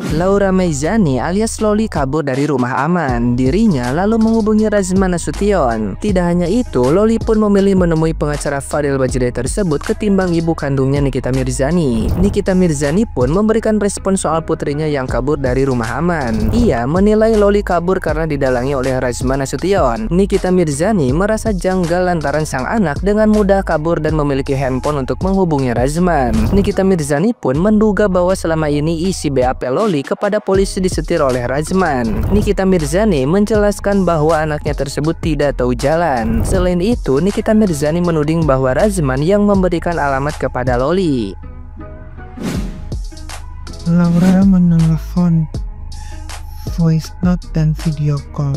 Laura Meizani alias Loli kabur dari rumah aman. Dirinya lalu menghubungi Razma Nasution. Tidak hanya itu, Loli pun memilih menemui pengacara Fadil Bajriah tersebut ketimbang ibu kandungnya Nikita Mirzani. Nikita Mirzani pun memberikan respon soal putrinya yang kabur dari rumah aman. Ia menilai Loli kabur karena didalangi oleh Razma Nasution. Nikita Mirzani merasa janggal lantaran sang anak dengan mudah kabur dan memiliki handphone untuk menghubungi Razman. Nikita Mirzani pun menduga bahwa selama ini isi BAP Loli kepada polisi disetir oleh Razman. Nikita Mirzani menjelaskan bahwa anaknya tersebut tidak tahu jalan. Selain itu, Nikita Mirzani menuding bahwa Razman yang memberikan alamat kepada Loli. Laura menelpon, voice note dan video call.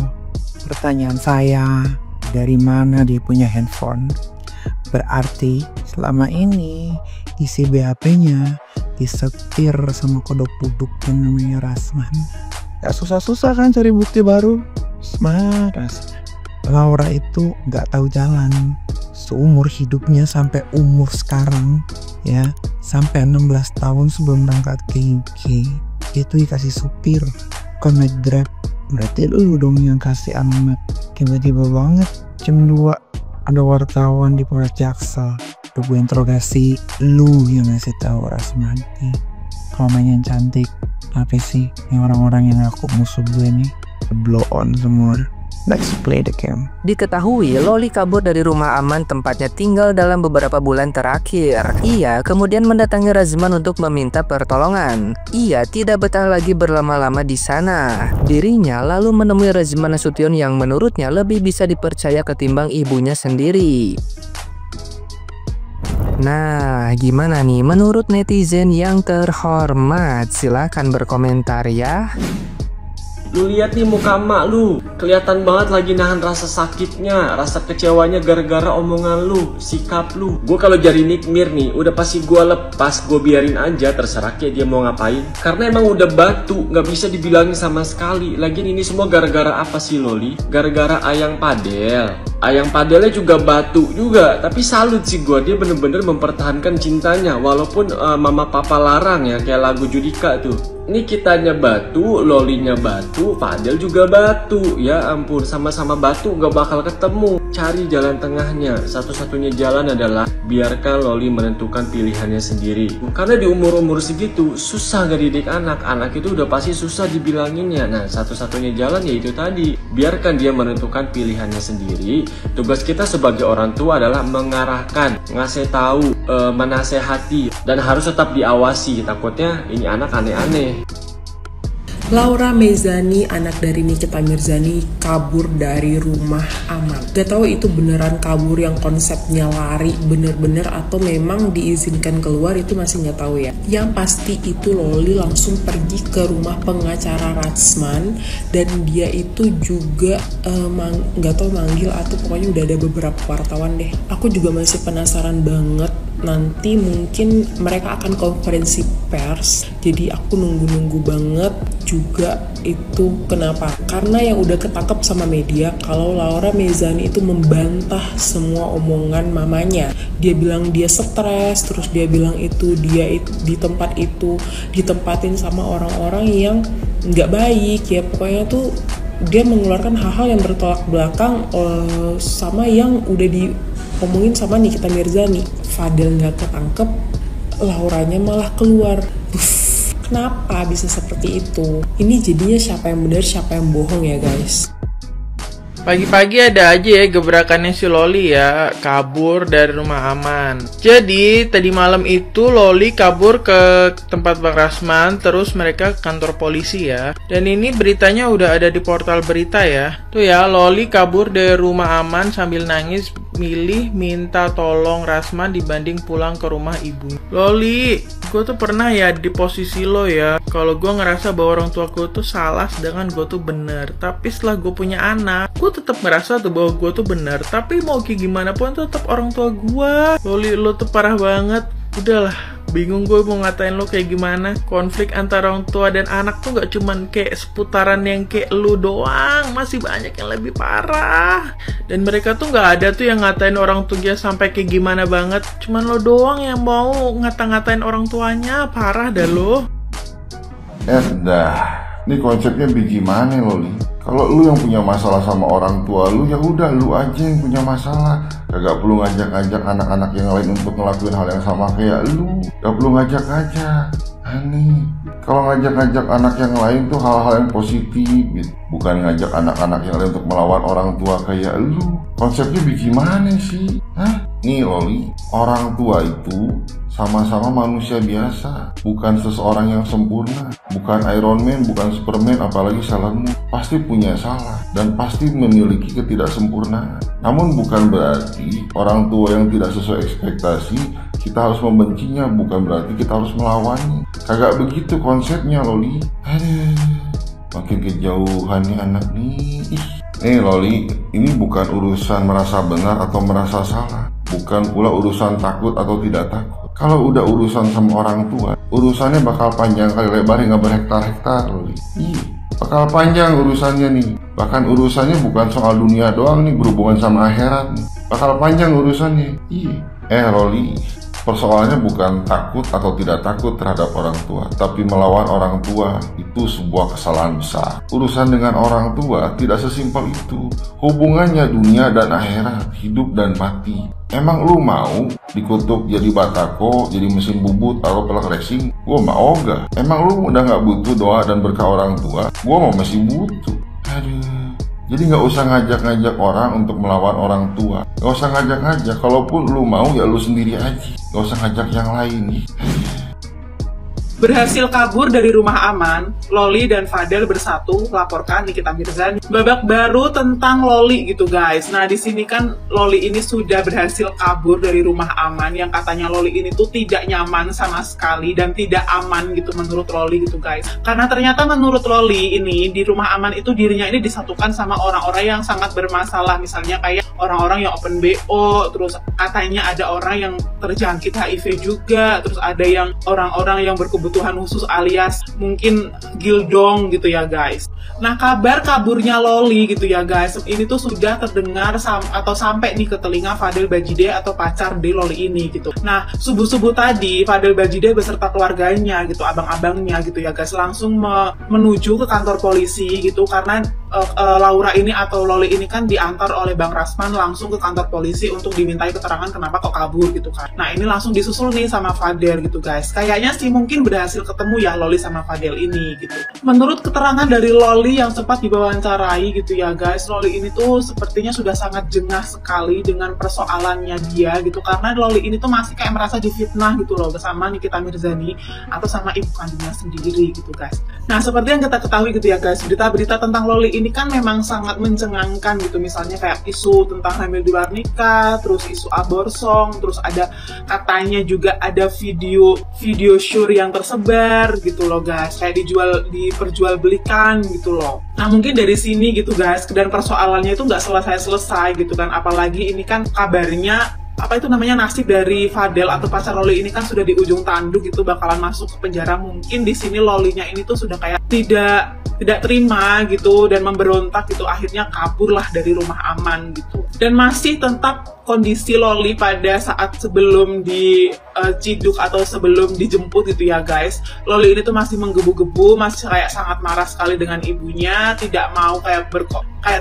Pertanyaan saya, dari mana dia punya handphone? Berarti selama ini isi BAP-nya disetir sama kodok buduk yang namanya Razman. Gak susah-susah kan cari bukti baru? Smart. Laura itu gak tahu jalan. Seumur hidupnya sampai umur sekarang ya, sampai 16 tahun sebelum berangkat ke UK itu dikasih supir connect Grab. Berarti lu dong yang kasih alamat. Tiba-tiba banget jam 2 ada wartawan di Polres Jaksel. Gue interogasi, lu yang ngasih tahu Razmanti. Kalau mainnya cantik, apa sih yang orang-orang yang aku musuh gue nih blow on semua. Let's play the game. Diketahui Loli kabur dari rumah aman tempatnya tinggal dalam beberapa bulan terakhir. Ia kemudian mendatangi Razman untuk meminta pertolongan. Ia tidak betah lagi berlama-lama di sana. Dirinya lalu menemui Razman Nasution yang menurutnya lebih bisa dipercaya ketimbang ibunya sendiri. Nah, gimana nih menurut netizen yang terhormat? Silahkan berkomentar ya. Lu lihat nih muka emak lu, kelihatan banget lagi nahan rasa sakitnya, rasa kecewanya gara-gara omongan lu, sikap lu. Gue kalau jadi Nikmir nih, udah pasti gue lepas, gue biarin aja terserah kayak dia mau ngapain. Karena emang udah batu, nggak bisa dibilangin sama sekali. Lagian ini semua gara-gara apa sih Loli? Gara-gara Ayang Padel. Ayang Padelnya juga batu juga, tapi salut sih gue, dia bener-bener mempertahankan cintanya walaupun mama papa larang ya, kayak lagu Judika tuh. Ini kitanya batu, Lolinya batu, Fadel juga batu. Ya ampun, sama-sama batu gak bakal ketemu. Cari jalan tengahnya. Satu-satunya jalan adalah biarkan Loli menentukan pilihannya sendiri. Karena di umur-umur segitu susah gak didik anak. Anak itu udah pasti susah dibilanginnya. Nah, satu-satunya jalan yaitu tadi, biarkan dia menentukan pilihannya sendiri. Tugas kita sebagai orang tua adalah mengarahkan, ngasih tahu, menasehati, dan harus tetap diawasi. Takutnya ini anak aneh-aneh. Laura Meizani, anak dari Nikita Mirzani, kabur dari rumah aman. Gak tahu itu beneran kabur yang konsepnya lari bener-bener atau memang diizinkan keluar, itu masih nggak tahu ya. Yang pasti itu Loli langsung pergi ke rumah pengacara Razman dan dia itu juga nggak tahu manggil atau pokoknya udah ada beberapa wartawan deh. Aku juga masih penasaran banget. Nanti mungkin mereka akan konferensi pers, jadi aku nunggu-nunggu banget juga itu. Kenapa? Karena yang udah ketangkep sama media kalau Laura Meizani itu membantah semua omongan mamanya. Dia bilang dia stres, terus dia bilang itu dia di tempat itu ditempatin sama orang-orang yang nggak baik ya. Pokoknya tuh dia mengeluarkan hal-hal yang bertolak belakang sama yang udah diomongin sama Nikita Mirzani. Fadel nggak ketangkep, Lauranya malah keluar. Kenapa bisa seperti itu? Ini jadinya siapa yang benar, siapa yang bohong ya guys? Pagi-pagi ada aja ya gebrakannya si Loli ya, kabur dari rumah aman. Jadi tadi malam itu Loli kabur ke tempat Bang Razman, terus mereka ke kantor polisi ya. Dan ini beritanya udah ada di portal berita ya. Tuh ya, Loli kabur dari rumah aman sambil nangis, milih minta tolong Razman dibanding pulang ke rumah ibu. Loli, gue tuh pernah ya di posisi lo ya. Kalau gue ngerasa bahwa orang tua gue tuh salah sedangkan gue tuh bener. Tapi setelah gue punya anak, gue tetap ngerasa tuh bahwa gue tuh bener. Tapi mau kayak gimana pun tetap orang tua gue. Loli, lo tuh parah banget. Udahlah, bingung gue mau ngatain lo kayak gimana. Konflik antara orang tua dan anak tuh gak cuman kayak seputaran yang kayak lu doang, masih banyak yang lebih parah. Dan mereka tuh gak ada tuh yang ngatain orang tuanya sampai kayak gimana banget. Cuman lo doang yang mau ngata-ngatain orang tuanya. Parah dah lo. Dah, ini konsepnya bagaimana Loli? Kalau lu yang punya masalah sama orang tua lu, ya udah lu aja yang punya masalah. Kagak perlu ngajak-ngajak anak-anak yang lain untuk ngelakuin hal yang sama kayak lu. Gak perlu ngajak-ngajak. Aneh. Kalau ngajak-ngajak anak yang lain tuh hal-hal yang positif gitu. Bukan ngajak anak-anak yang lain untuk melawan orang tua kayak lu. Konsepnya bagaimana sih? Hah? Nih Loli, orang tua itu sama-sama manusia biasa, bukan seseorang yang sempurna, bukan Iron Man, bukan Superman, apalagi Sailor Moon. Pasti punya salah dan pasti memiliki ketidaksempurnaan. Namun bukan berarti orang tua yang tidak sesuai ekspektasi kita harus membencinya, bukan berarti kita harus melawannya. Kagak begitu konsepnya Loli. Aduh, makin kejauhan nih anak nih. Nih Loli, ini bukan urusan merasa benar atau merasa salah, bukan pula urusan takut atau tidak takut. Kalau udah urusan sama orang tua, urusannya bakal panjang kali lebar hingga berhektar-hektar Loli. Bakal panjang urusannya nih. Bahkan urusannya bukan soal dunia doang nih, berhubungan sama akhirat nih. Bakal panjang urusannya. Loli, persoalannya bukan takut atau tidak takut terhadap orang tua, tapi melawan orang tua itu sebuah kesalahan besar. Urusan dengan orang tua tidak sesimpel itu. Hubungannya dunia dan akhirat, hidup dan mati. Emang lu mau dikutuk jadi batako, jadi mesin bubut atau pelak racing? Gua mau gak? Emang lu udah gak butuh doa dan berkah orang tua? Gua mau masih butuh. Aduh. Jadi gak usah ngajak-ngajak orang untuk melawan orang tua. Gak usah ngajak-ngajak. Kalaupun lu mau ya lu sendiri aja. Gak usah ngajak yang lain. Berhasil kabur dari rumah aman, Loli dan Fadel bersatu laporkan Nikita Mirzani. Babak baru tentang Loli gitu guys. Nah di sini kan Loli ini sudah berhasil kabur dari rumah aman yang katanya Loli ini tuh tidak nyaman sama sekali dan tidak aman gitu menurut Loli gitu guys. Karena ternyata menurut Loli ini di rumah aman itu dirinya ini disatukan sama orang-orang yang sangat bermasalah. Misalnya kayak orang-orang yang open BO, terus katanya ada orang yang terjangkit HIV juga, terus ada yang orang-orang yang berkebutuhan khusus alias mungkin gildong gitu ya guys. Nah kabar kaburnya Loli gitu ya guys, ini tuh sudah terdengar atau sampai nih ke telinga Fadel Bajideh atau pacar di Loli ini gitu. Nah subuh-subuh tadi Fadel Bajideh beserta keluarganya gitu, abang-abangnya gitu ya guys, langsung menuju ke kantor polisi gitu karena Laura ini atau Loli ini kan diantar oleh Bang Rasman langsung ke kantor polisi untuk dimintai keterangan kenapa kok kabur gitu kan. Nah ini langsung disusul nih sama Fadel gitu guys. Kayaknya sih mungkin berhasil ketemu ya Loli sama Fadel ini gitu. Menurut keterangan dari Loli yang sempat diwawancarai gitu ya guys, Loli ini tuh sepertinya sudah sangat jengah sekali dengan persoalannya dia gitu, karena Loli ini tuh masih kayak merasa difitnah gitu loh bersama Nikita Mirzani atau sama ibu kandungnya sendiri gitu guys. Nah seperti yang kita ketahui gitu ya guys, berita-berita tentang Loli ini kan memang sangat mencengangkan gitu, misalnya kayak isu tentang hamil di luar nikah, terus isu abortion, terus ada katanya juga ada video syur yang tersebar gitu loh guys, kayak diperjualbelikan gitu loh. Nah mungkin dari sini gitu guys, dan persoalannya itu nggak selesai gitu kan, apalagi ini kan kabarnya apa itu namanya nasib dari Fadel atau pacar Loli ini kan sudah di ujung tanduk gitu, bakalan masuk ke penjara. Mungkin di sini Lolinya ini tuh sudah kayak tidak terima gitu dan memberontak gitu, akhirnya kaburlah dari rumah aman gitu. Dan masih tetap kondisi Loli pada saat sebelum diciduk atau sebelum dijemput gitu ya guys, Loli ini tuh masih menggebu-gebu, masih kayak sangat marah sekali dengan ibunya, tidak mau kayak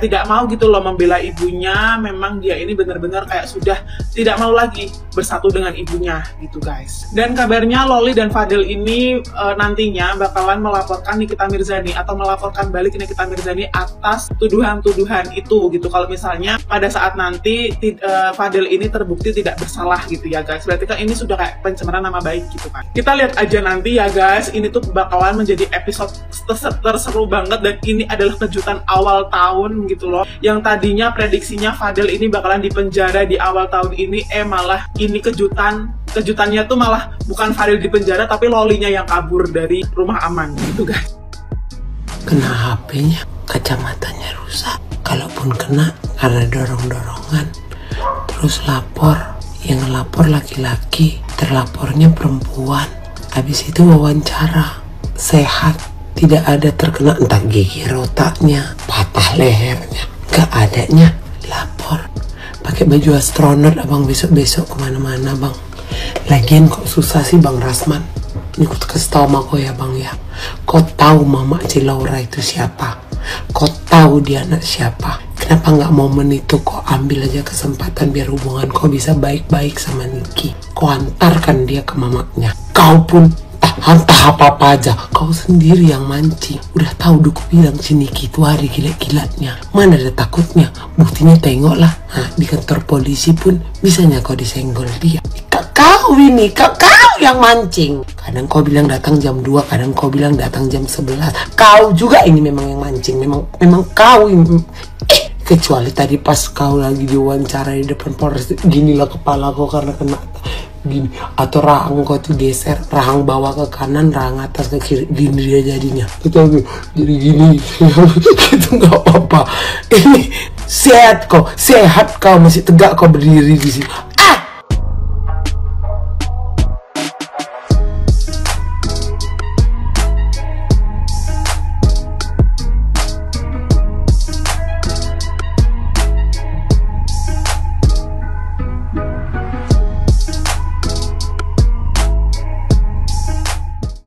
tidak mau gitu loh membela ibunya. Memang dia ini benar-benar kayak sudah tidak mau lagi bersatu dengan ibunya gitu guys. Dan kabarnya Loli dan Fadel ini nantinya bakalan melaporkan Nikita Mirzani atau melaporkan balik Nikita Mirzani atas tuduhan-tuduhan itu gitu. Kalau misalnya pada saat nanti Fadel ini terbukti tidak bersalah gitu ya guys, berarti kan ini sudah kayak pencemaran nama baik gitu kan. Kita lihat aja nanti ya guys, ini tuh bakalan menjadi episode terseru banget, dan ini adalah kejutan awal tahun gitu loh. Yang tadinya prediksinya Fadel ini bakalan dipenjara di awal tahun ini, malah ini kejutannya tuh malah bukan Fadel dipenjara tapi Lolinya yang kabur dari rumah aman gitu guys. Kena HP-nya, kacamatanya rusak. Kalaupun kena karena dorong-dorongan, terus lapor, yang lapor laki-laki, terlapornya perempuan. Habis itu wawancara, sehat, tidak ada terkena entah gigi otaknya, patah lehernya, gak adanya, lapor. Pakai baju astronot abang besok-besok kemana-mana bang. Lagian kok susah sih Bang Rasman Ini aku kasih tau sama kau ya bang ya. Kau tahu mama si Laura itu siapa? Kau tahu dia anak siapa? Kenapa nggak momen itu kau ambil aja kesempatan biar hubungan kau bisa baik-baik sama Niki? Kau antarkan dia ke mamanya. Kau pun entah apa-apa aja. Kau sendiri yang mancing. Udah tahu Duku bilang si Niki itu hari gila-gilatnya. Mana ada takutnya? Buktinya tengoklah. Nah, di kantor polisi pun bisanya kau disenggol dia. Kau ini, kau yang mancing. Kadang kau bilang datang jam 2, kadang kau bilang datang jam 11. Kau juga ini memang yang mancing. Memang kau ini. Kecuali tadi pas kau lagi diwawancara di depan Polres, ginilah kepala kau karena kena gini, atau rahang kau tuh geser, rahang bawah ke kanan, rahang atas ke kiri, gini dia jadinya. Itu jadi gini. Itu nggak apa-apa. Ini sehat kau masih tegak kau berdiri di sini.